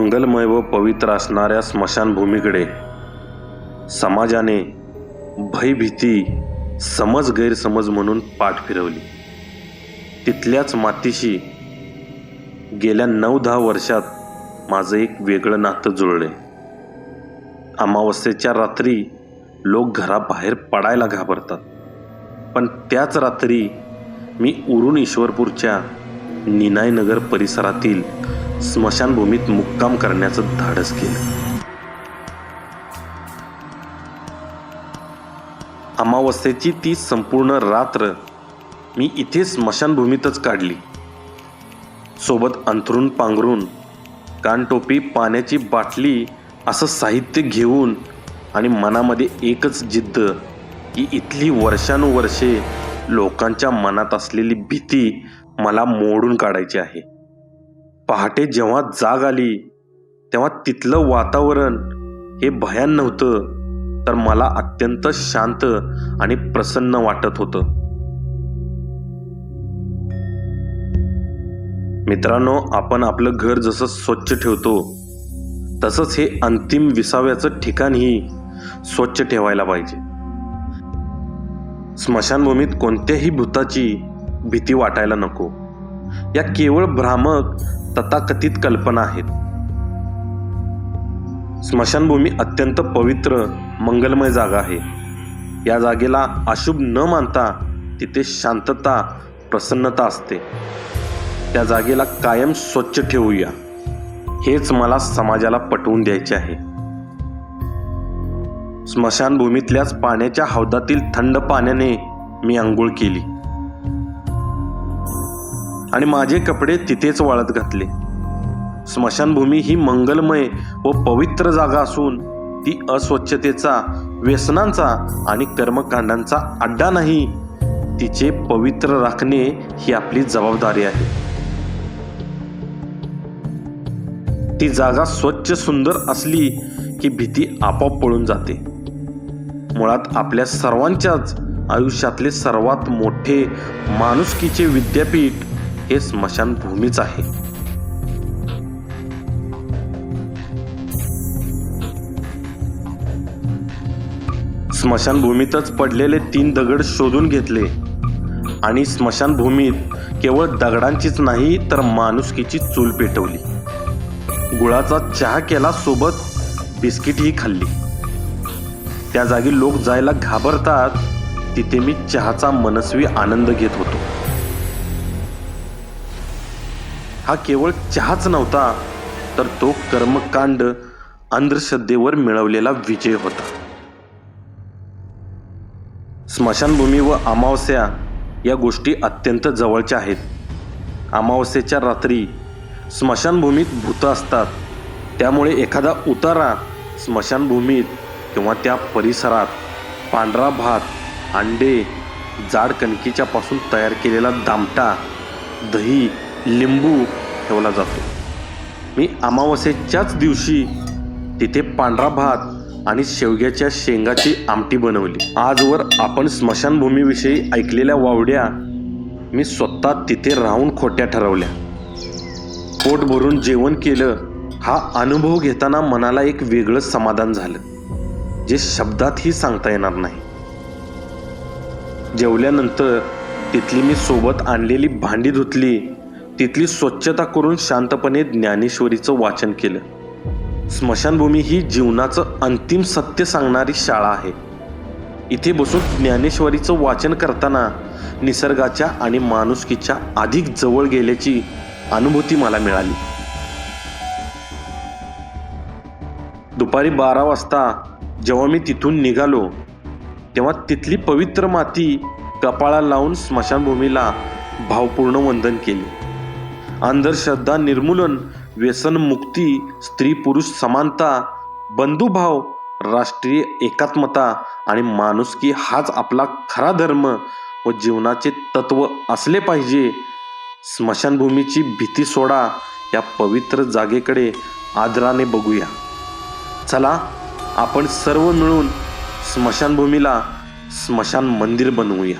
मंगलमय व पवित्र असणाऱ्या स्मशानभूमीकडे समाजाने भयभीती, समज गैरसमज म्हणून पाठ फिरवली. तिथल्याच मातीशी गेल्या 9-10 वर्षात माझं एक वेगळं नातं जुळले. अमावस्येच्या रात्री लोक घराबाहेर पडायला घाबरतात, पण त्याच रात्री मी उरून ईश्वरपूरच्या निनायनगर परिसरातील स्मशानभूमीत मुक्काम करण्याचं धाडस केलं. अमावस्येची ती संपूर्ण रात्र मी इथे स्मशानभूमीतच काढली. सोबत अंथरूण पांघरून, कानटोपी, पाण्याची बाटली असं साहित्य घेऊन आणि मनामध्ये एकच जिद्द की इथली वर्षानुवर्षे लोकांच्या मनात असलेली भीती मला मोडून काढायची आहे. पहाटे जेव्हा जाग आली तेव्हा तिथलं वातावरण हे भयान नव्हतं, तर मला अत्यंत शांत आणि प्रसन्न वाटत होतं. मित्रांनो, आपण आपलं घर जसं स्वच्छ ठेवतो तसंच हे अंतिम विसाव्याचं ठिकाणही स्वच्छ ठेवायला पाहिजे. स्मशानभूमीत कोणत्याही भूताची भीती वाटायला नको. या केवळ भ्रामक तथाकथित कल्पना आहेत. स्मशानभूमी अत्यंत पवित्र, मंगलमय जागा आहे. या जागेला अशुभ न मानता तिथे शांतता, प्रसन्नता असते. त्या जागेला कायम स्वच्छ ठेवूया, हेच मला समाजाला पटवून द्यायचे आहे. स्मशानभूमीतल्याच पाण्याच्या हौदातील थंड पाण्याने मी आंघोळ केली आणि माझे कपडे तिथेच वाळत घातले. स्मशानभूमी ही मंगलमय व पवित्र जागा असून ती अस्वच्छतेचा, व्यसनांचा आणि कर्मकांडांचा अड्डा नाही. तिचे पवित्र राखणे ही आपली जबाबदारी आहे. ती जागा स्वच्छ, सुंदर असली की भीती आपोआप पळून जाते. मुळात आपल्या सर्वांच्याच आयुष्यातले सर्वात मोठे माणुसकीचे विद्यापीठ हे स्मशानभूमीच आहे. स्मशानभूमीतच पडलेले 3 दगड शोधून घेतले आणि स्मशानभूमीत केवळ दगडांचीच नाही तर माणुसकीची चूल पेटवली. गुळाचा चहा केला, सोबत बिस्किटही खाल्ली. त्या जागी लोक जायला घाबरतात, तिथे मी चहाचा मनस्वी आनंद घेत होतो. हा केवळ चहाच नव्हता, तर तो कर्मकांड, अंधश्रद्धेवर मिळवलेला विजय होता. स्मशानभूमी व अमावस्या या गोष्टी अत्यंत जवळच्या आहेत. अमावस्येच्या रात्री स्मशानभूमीत भूतं असतात. त्यामुळे एखादा उतारा स्मशानभूमीत किंवा त्या परिसरात पांढरा भात, अंडे, जाड कणकीच्या पासून तयार केलेला दामटा, दही, लिंबू ठेवला जातो. मी अमावस्येच्याच दिवशी तिथे पांढरा भात आणि शेवग्याच्या शेंगाची आमटी बनवली. आजवर आपण स्मशानभूमीविषयी ऐकलेल्या वावड्या मी स्वतः तिथे राहून खोट्या ठरवल्या. पोट भरून जेवण केलं. हा अनुभव घेताना मनाला एक वेगळं समाधान झालं, जे शब्दातही सांगता येणार नाही. जेवल्यानंतर तिथली मी सोबत आणलेली भांडी धुतली. तिथली स्वच्छता करून शांतपणे ज्ञानेश्वरीचं वाचन केलं. स्मशानभूमी ही जीवनाचं अंतिम सत्य सांगणारी शाळा आहे. इथे बसून ज्ञानेश्वरीचं वाचन करताना निसर्गाच्या आणि माणुसकीच्या अधिक जवळ गेल्याची अनुभूती मला मिळाली. दुपारी 12 वाजता जेव्हा मी तिथून निघालो तेव्हा तिथली पवित्र माती कपाळाला लावून स्मशानभूमीला भावपूर्ण वंदन केले. अंधश्रद्धा निर्मूलन, व्यसनमुक्ती, स्त्री पुरुष समानता, बंधुभाव, राष्ट्रीय एकात्मता आणि माणुसकी हाच आपला खरा धर्म व जीवनाचे तत्व असले पाहिजे. स्मशानभूमीची भीती सोडा. या पवित्र जागेकडे आदराने बघूया. चला, आपण सर्व मिळून स्मशानभूमीला स्मशान मंदिर बनवूया.